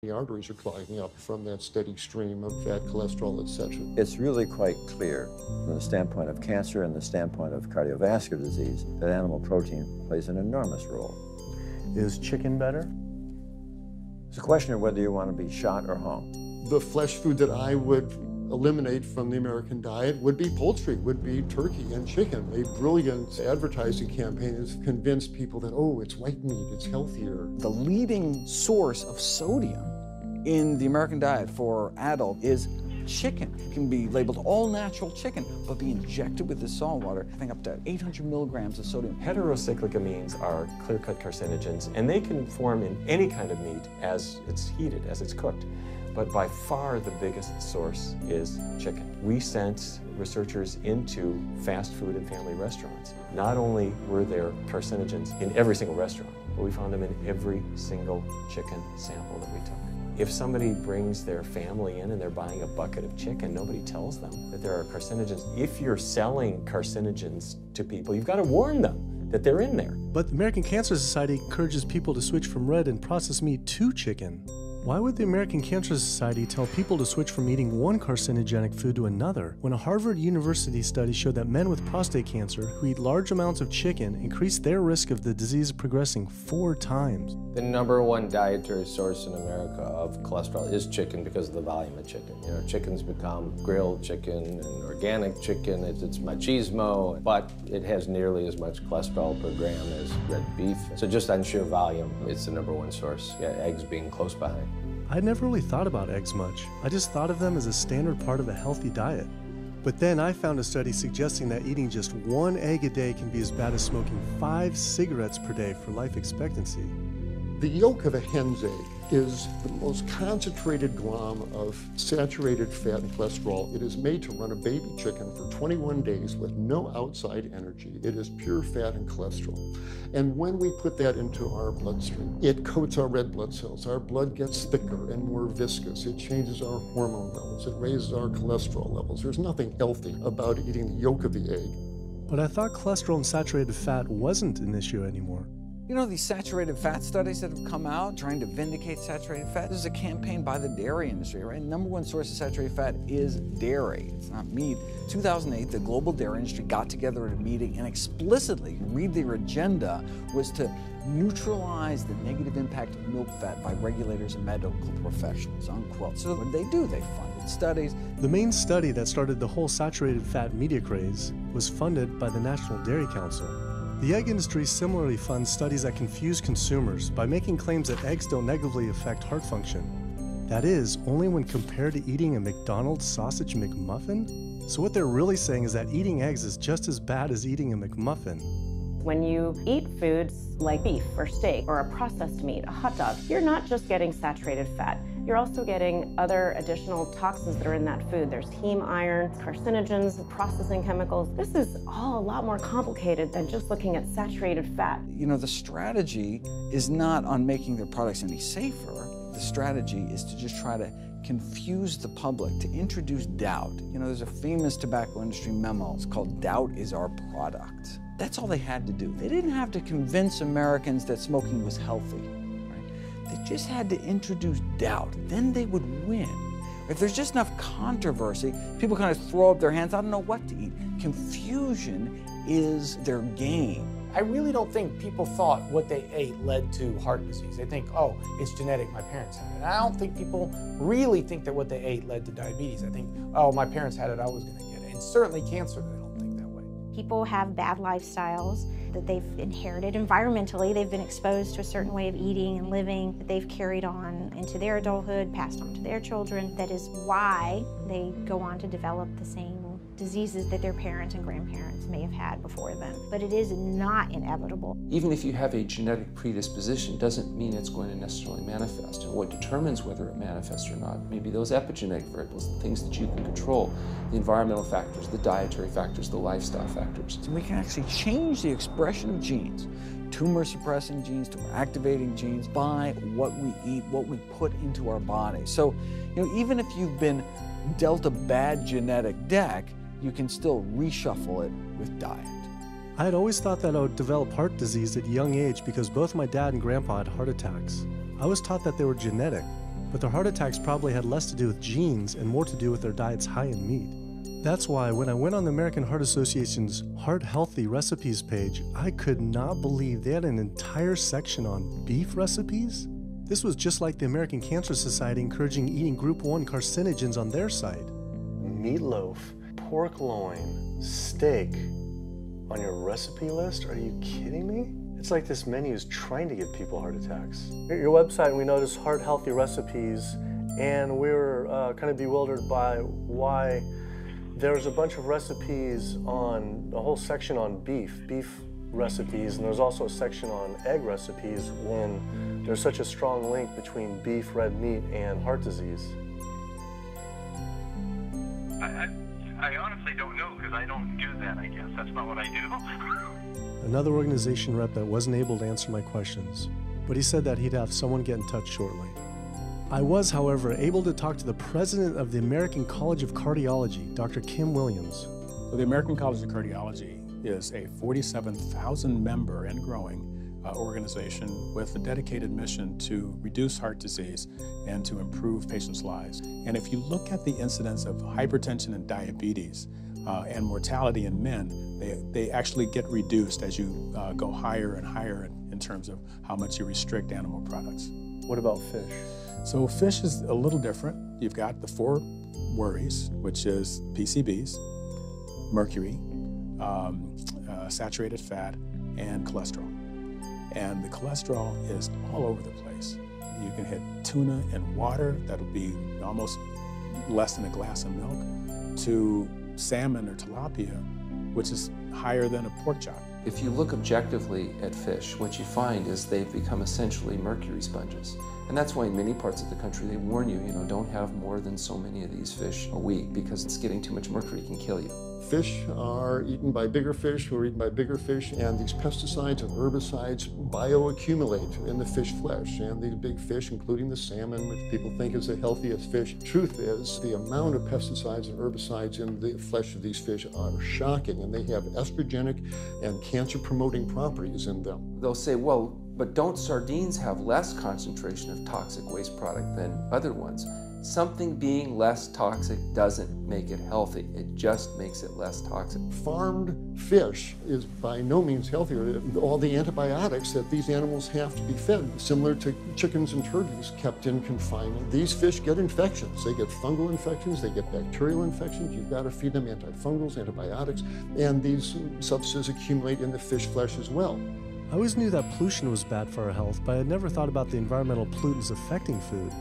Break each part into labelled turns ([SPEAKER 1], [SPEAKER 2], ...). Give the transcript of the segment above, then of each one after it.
[SPEAKER 1] The arteries are clogging up from that steady stream of fat, cholesterol, etc.
[SPEAKER 2] It's really quite clear from the standpoint of cancer and the standpoint of cardiovascular disease that animal protein plays an enormous role.
[SPEAKER 3] Is chicken better?
[SPEAKER 2] It's a question of whether you want to be shot or hung.
[SPEAKER 1] The flesh food that I would eliminate from the American diet would be poultry, would be turkey and chicken. A brilliant advertising campaign has convinced people that, oh, it's white meat, it's healthier.
[SPEAKER 4] The leading source of sodium in the American diet for adult is chicken. It can be labeled all natural chicken, but be injected with the salt water, having up to 800 milligrams of sodium.
[SPEAKER 5] Heterocyclic amines are clear-cut carcinogens, and they can form in any kind of meat as it's heated, as it's cooked. But by far the biggest source is chicken. We sent researchers into fast food and family restaurants. Not only were there carcinogens in every single restaurant, but we found them in every single chicken sample that we took. If somebody brings their family in and they're buying a bucket of chicken, nobody tells them that there are carcinogens. If you're selling carcinogens to people, you've got to warn them that they're in there.
[SPEAKER 3] But the American Cancer Society encourages people to switch from red and processed meat to chicken. Why would the American Cancer Society tell people to switch from eating one carcinogenic food to another when a Harvard University study showed that men with prostate cancer who eat large amounts of chicken increased their risk of the disease progressing 4 times?
[SPEAKER 6] The #1 dietary source in America of cholesterol is chicken because of the volume of chicken. You know, chicken's become grilled chicken and organic chicken. It's machismo, but it has nearly as much cholesterol per gram as red beef. So just on sheer volume, it's the #1 source. Yeah, eggs being close behind.
[SPEAKER 3] I'd never really thought about eggs much. I just thought of them as a standard part of a healthy diet. But then I found a study suggesting that eating just 1 egg a day can be as bad as smoking 5 cigarettes per day for life expectancy.
[SPEAKER 1] The yolk of a hen's egg is the most concentrated glom of saturated fat and cholesterol. It is made to run a baby chicken for 21 days with no outside energy. It is pure fat and cholesterol. And when we put that into our bloodstream, it coats our red blood cells. Our blood gets thicker and more viscous. It changes our hormone levels. It raises our cholesterol levels. There's nothing healthy about eating the yolk of the egg.
[SPEAKER 3] But I thought cholesterol and saturated fat wasn't an issue anymore.
[SPEAKER 4] You know, these saturated fat studies that have come out trying to vindicate saturated fat, this is a campaign by the dairy industry, right? #1 source of saturated fat is dairy, it's not meat. 2008, the global dairy industry got together at a meeting and explicitly, read their agenda, was to neutralize the negative impact of milk fat by regulators and medical professionals, unquote. So what did they do? They funded studies.
[SPEAKER 3] The main study that started the whole saturated fat media craze was funded by the National Dairy Council. The egg industry similarly funds studies that confuse consumers by making claims that eggs don't negatively affect heart function. That is, only when compared to eating a McDonald's sausage McMuffin? So what they're really saying is that eating eggs is just as bad as eating a McMuffin.
[SPEAKER 7] When you eat foods like beef or steak or a processed meat, a hot dog, you're not just getting saturated fat. You're also getting other additional toxins that are in that food. There's heme iron, carcinogens, processing chemicals. This is all a lot more complicated than just looking at saturated fat.
[SPEAKER 4] You know, the strategy is not on making their products any safer. The strategy is to just try to confuse the public, to introduce doubt. You know, there's a famous tobacco industry memo. It's called "Doubt is Our Product." That's all they had to do. They didn't have to convince Americans that smoking was healthy. They just had to introduce doubt. Then they would win. If there's just enough controversy, people kind of throw up their hands, I don't know what to eat. Confusion is their game.
[SPEAKER 8] I really don't think people thought what they ate led to heart disease. They think, oh, it's genetic, my parents had it. And I don't think people really think that what they ate led to diabetes. I think, oh, my parents had it, I was gonna get it. And certainly cancer, they don't think that way.
[SPEAKER 9] People have bad lifestyles that they've inherited environmentally. They've been exposed to a certain way of eating and living that they've carried on into their adulthood, passed on to their children. That is why they go on to develop the same diseases that their parents and grandparents may have had before them. But it is not inevitable.
[SPEAKER 10] Even if you have a genetic predisposition, doesn't mean it's going to necessarily manifest. And what determines whether it manifests or not, maybe those epigenetic variables, the things that you can control, the environmental factors, the dietary factors, the lifestyle factors.
[SPEAKER 4] So we can actually change the expression of genes, tumor-suppressing genes, tumor-activating genes, by what we eat, what we put into our body. So, you know, even if you've been dealt a bad genetic deck, you can still reshuffle it with diet.
[SPEAKER 3] I had always thought that I would develop heart disease at a young age because both my dad and grandpa had heart attacks. I was taught that they were genetic. but their heart attacks probably had less to do with genes and more to do with their diets high in meat. That's why when I went on the American Heart Association's Heart Healthy Recipes page, I could not believe they had an entire section on beef recipes. This was just like the American Cancer Society encouraging eating Group 1 carcinogens on their site.
[SPEAKER 11] Meatloaf, pork loin, steak on your recipe list? Are you kidding me? It's like this menu is trying to give people heart attacks. At your website, we noticed Heart Healthy Recipes, and we were kind of bewildered by why there's a bunch of recipes on, a whole section on beef recipes, and there's also a section on egg recipes when there's such a strong link between beef, red meat, and heart disease.
[SPEAKER 12] I honestly don't know, because I don't do that, I guess. That's not what I do.
[SPEAKER 3] Another organization rep that wasn't able to answer my questions, but he said that he'd have someone get in touch shortly. I was, however, able to talk to the president of the American College of Cardiology, Dr. Kim Williams.
[SPEAKER 13] So the American College of Cardiology is a 47,000 member and growing organization with a dedicated mission to reduce heart disease and to improve patients' lives. And if you look at the incidence of hypertension and diabetes and mortality in men, they actually get reduced as you go higher and higher in terms of how much you restrict animal products.
[SPEAKER 11] What about fish?
[SPEAKER 13] So fish is a little different. You've got the 4 worries, which is PCBs, mercury, saturated fat, and cholesterol. And the cholesterol is all over the place. You can hit tuna and water, that'll be almost less than a glass of milk, to salmon or tilapia, which is higher than a pork chop.
[SPEAKER 10] If you look objectively at fish, what you find is they've become essentially mercury sponges. And that's why in many parts of the country they warn you, don't have more than so many of these fish a week, because it's getting too much mercury can kill you.
[SPEAKER 1] Fish are eaten by bigger fish who are eaten by bigger fish, and these pesticides and herbicides bioaccumulate in the fish flesh. And these big fish, including the salmon, which people think is the healthiest fish, truth is the amount of pesticides and herbicides in the flesh of these fish are shocking, and they have estrogenic and cancer-promoting properties in them.
[SPEAKER 10] They'll say, well, but don't sardines have less concentration of toxic waste product than other ones? Something being less toxic doesn't make it healthy. It just makes it less toxic.
[SPEAKER 1] Farmed fish is by no means healthier. All the antibiotics that these animals have to be fed, similar to chickens and turkeys kept in confinement. These fish get infections. They get fungal infections, they get bacterial infections. You've got to feed them antifungals, antibiotics, and these substances accumulate in the fish flesh as well.
[SPEAKER 3] I always knew that pollution was bad for our health, but I had never thought about the environmental pollutants affecting food.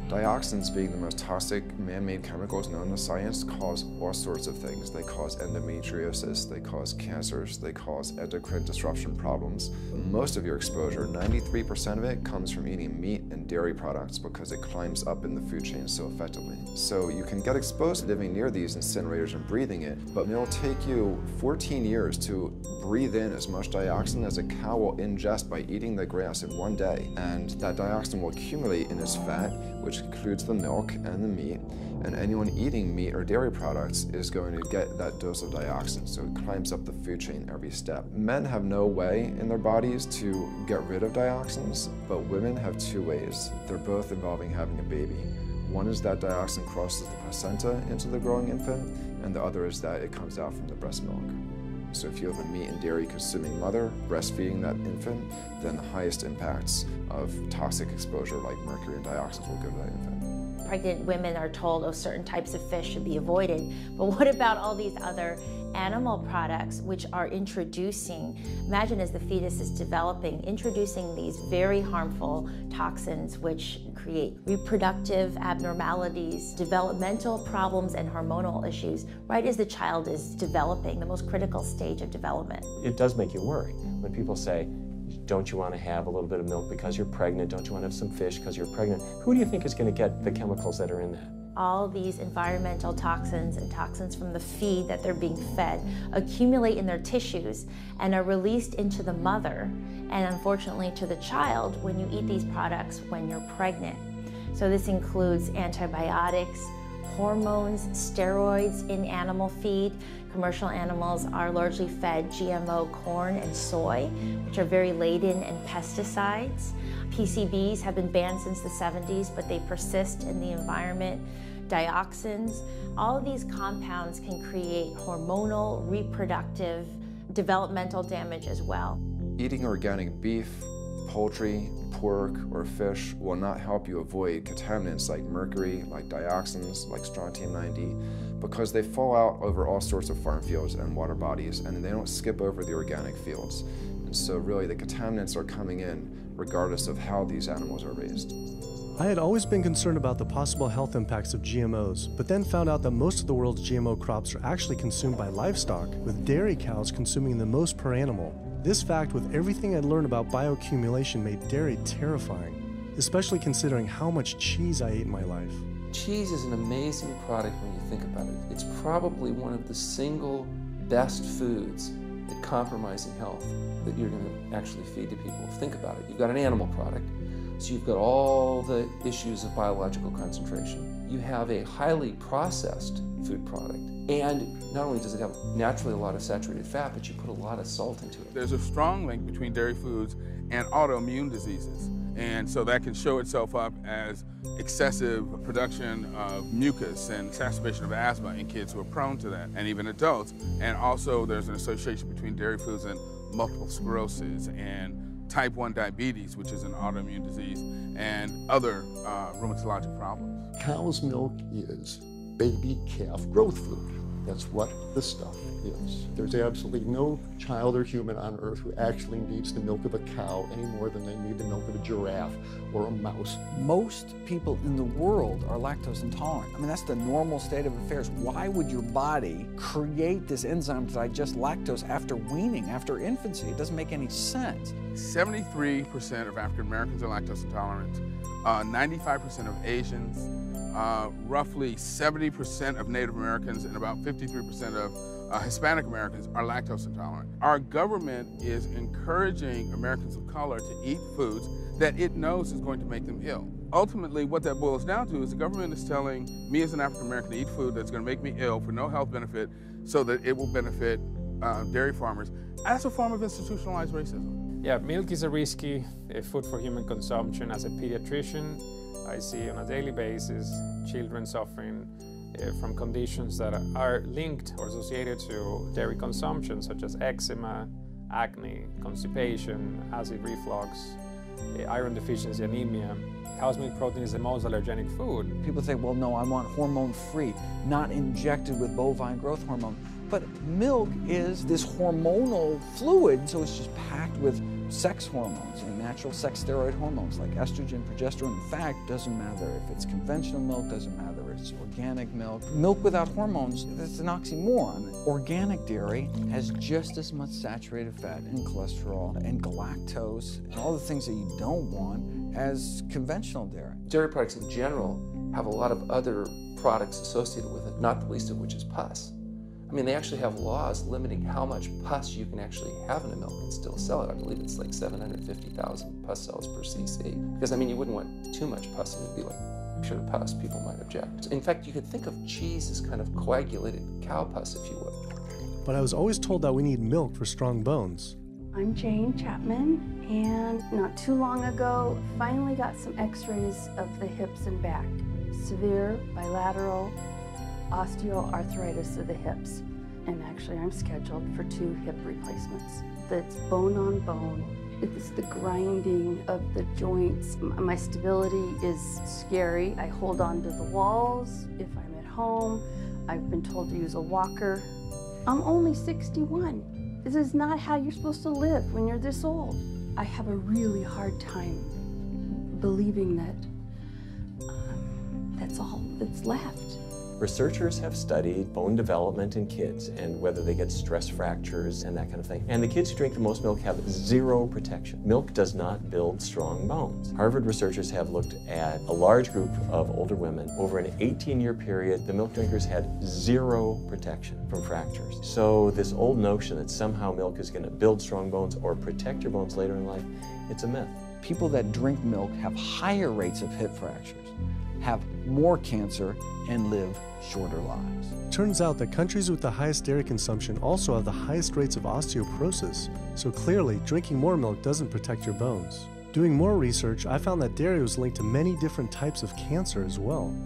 [SPEAKER 14] Dioxins, being the most toxic man-made chemicals known to science, cause all sorts of things. They cause endometriosis, they cause cancers, they cause endocrine disruption problems. Most of your exposure, 93% of it, comes from eating meat and dairy products because it climbs up in the food chain so effectively. So you can get exposed to living near these incinerators and breathing it, but it'll take you 14 years to breathe in as much dioxin as a cow will ingest by eating the grass in one day. And that dioxin will accumulate in its fat, which includes the milk and the meat, and anyone eating meat or dairy products is going to get that dose of dioxin, so it climbs up the food chain every step. Men have no way in their bodies to get rid of dioxins, but women have 2 ways. They're both involving having a baby. One is that dioxin crosses the placenta into the growing infant, and the other is that it comes out from the breast milk. So if you have a meat and dairy consuming mother breastfeeding that infant, then the highest impacts of toxic exposure like mercury and dioxins will go to that infant.
[SPEAKER 15] Pregnant women are told, oh, certain types of fish should be avoided. But what about all these other animal products which are introducing, imagine as the fetus is developing, introducing these very harmful toxins which create reproductive abnormalities, developmental problems, and hormonal issues right as the child is developing, the most critical stage of development.
[SPEAKER 5] It does make you worry when people say, don't you want to have a little bit of milk because you're pregnant? Don't you want to have some fish because you're pregnant? Who do you think is going to get the chemicals that are in that?
[SPEAKER 15] All these environmental toxins and toxins from the feed that they're being fed accumulate in their tissues and are released into the mother and unfortunately to the child when you eat these products when you're pregnant. So this includes antibiotics, hormones, steroids in animal feed. Commercial animals are largely fed GMO corn and soy, which are very laden in pesticides. PCBs have been banned since the 70s, but they persist in the environment. Dioxins, all of these compounds can create hormonal, reproductive, developmental damage as well.
[SPEAKER 14] Eating organic beef, poultry, pork, or fish will not help you avoid contaminants like mercury, like dioxins, like strontium-90, because they fall out over all sorts of farm fields and water bodies, and they don't skip over the organic fields. And so really the contaminants are coming in regardless of how these animals are raised.
[SPEAKER 3] I had always been concerned about the possible health impacts of GMOs, but then found out that most of the world's GMO crops are actually consumed by livestock, with dairy cows consuming the most per animal. This fact, with everything I'd learned about bioaccumulation, made dairy terrifying, especially considering how much cheese I ate in my life.
[SPEAKER 10] Cheese is an amazing product when you think about it. It's probably one of the single best foods at compromising health that you're going to actually feed to people. Think about it. You've got an animal product, so you've got all the issues of biological concentration. You have a highly processed food product, and not only does it have naturally a lot of saturated fat, but you put a lot of salt into it.
[SPEAKER 16] There's a strong link between dairy foods and autoimmune diseases, and so that can show itself up as excessive production of mucus and exacerbation of asthma in kids who are prone to that, and even adults. And also there's an association between dairy foods and multiple sclerosis and type 1 diabetes, which is an autoimmune disease, and other rheumatologic problems.
[SPEAKER 1] Cow's milk is baby calf growth food. That's what this stuff is. There's absolutely no child or human on earth who actually needs the milk of a cow any more than they need the milk of a giraffe or a mouse.
[SPEAKER 4] Most people in the world are lactose intolerant. I mean, that's the normal state of affairs. Why would your body create this enzyme to digest lactose after weaning, after infancy? It doesn't make any sense.
[SPEAKER 16] 73% of African Americans are lactose intolerant, 95% of Asians, roughly 70% of Native Americans, and about 53% of Hispanic Americans are lactose intolerant. Our government is encouraging Americans of color to eat foods that it knows is going to make them ill. Ultimately, what that boils down to is the government is telling me as an African American to eat food that's going to make me ill for no health benefit so that it will benefit dairy farmers. That's a form of institutionalized racism.
[SPEAKER 17] Yeah, milk is a risky food for human consumption. As a pediatrician, I see on a daily basis children suffering from conditions that are linked or associated to dairy consumption, such as eczema, acne, constipation, acid reflux, iron deficiency, anemia. Cow's milk protein is the most allergenic food.
[SPEAKER 4] People say, well, no, I want hormone-free, not injected with bovine growth hormone. But milk is this hormonal fluid, so it's just packed with sex hormones and natural sex steroid hormones like estrogen, progesterone. In fact, doesn't matter if it's conventional milk, doesn't matter if it's organic milk. Milk without hormones, that's an oxymoron. Organic dairy has just as much saturated fat and cholesterol and galactose and all the things that you don't want as conventional dairy.
[SPEAKER 10] Dairy products in general have a lot of other products associated with it, not the least of which is pus. I mean, they actually have laws limiting how much pus you can actually have in a milk and still sell it. I believe it's like 750,000 pus cells per cc. Because, I mean, you wouldn't want too much pus, and it'd be like pure pus. People might object. In fact, you could think of cheese as kind of coagulated cow pus, if you would.
[SPEAKER 3] But I was always told that we need milk for strong bones.
[SPEAKER 18] I'm Jane Chapman, and not too long ago, finally got some x-rays of the hips and back. Severe bilateral osteoarthritis of the hips. And actually, I'm scheduled for 2 hip replacements. That's bone on bone. It's the grinding of the joints. My stability is scary. I hold on to the walls if I'm at home. I've been told to use a walker. I'm only 61. This is not how you're supposed to live when you're this old. I have a really hard time believing that that's all that's left.
[SPEAKER 5] Researchers have studied bone development in kids and whether they get stress fractures and that kind of thing. And the kids who drink the most milk have 0 protection. Milk does not build strong bones. Harvard researchers have looked at a large group of older women. Over an 18-year period, the milk drinkers had 0 protection from fractures. So this old notion that somehow milk is going to build strong bones or protect your bones later in life, it's a myth.
[SPEAKER 4] People that drink milk have higher rates of hip fractures, have more cancer, and live shorter lives.
[SPEAKER 3] Turns out that countries with the highest dairy consumption also have the highest rates of osteoporosis, so clearly drinking more milk doesn't protect your bones. Doing more research, I found that dairy was linked to many different types of cancer as well.